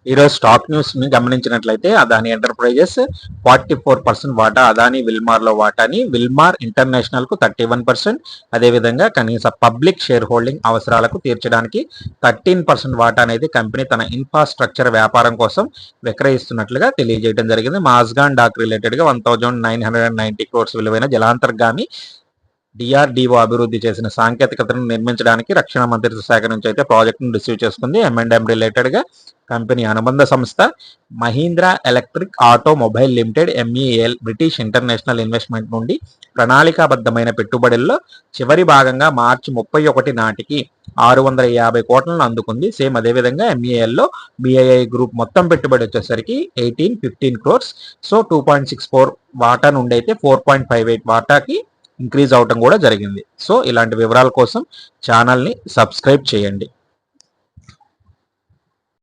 ఈరోజు stock news ని గమనించినట్లయితే అదాని ఎంటర్ప్రైజెస్ 44% వాటా అదాని విల్మార్ లో వాటాని విల్మార్ ఇంటర్నేషనల్ కు 31%, అదేవిధంగా కనీస పబ్లిక్ షేర్ హోల్డింగ్ అవసరాలకు తీర్చడానికి 13% వాటా అనేది కంపెనీ తన ఇన్ఫ్రాస్ట్రక్చర్ వ్యాపారం కోసం విక్రయిస్తున్నట్లుగా తెలియజేయడం జరిగింది. మాజ్గాన్ డాక్ రిలేటెడ్ గా 1990 crores విలువైన జలాంతర్గామి డిఆర్డిఓ అభివృద్ధి చేసిన సాంకేతికతను నిర్మించడానికి రక్షణ మంత్రిత్వ శాఖ నుంచి అయితే ప్రాజెక్టును రిసీవ్ చేసుకుంది. M&M రిలేటెడ్ గా కంపెనీ అనుబంధ సంస్థ Mahindra electric automobile limited MEAL British international investment నుండి ప్రణాళికాబద్ధమైన పెట్టుబడుల్లో చివరి భాగంగా మార్చి 31 నాటికి 650 కోట్లను అందుకుంది. సేమ్ అదేవిధంగా MEAL లో BII గ్రూప్ మొత్తం పెట్టుబడి వచ్చేసరికి 15 crores. సో 2.64 వాటా నుండి అయితే 4.58 వాటాకి ఇంక్రీజ్ అవటం కూడా జరిగింది. సో ఇలాంటి వివరాల కోసం ఛానల్ని సబ్స్క్రైబ్ చేయండి.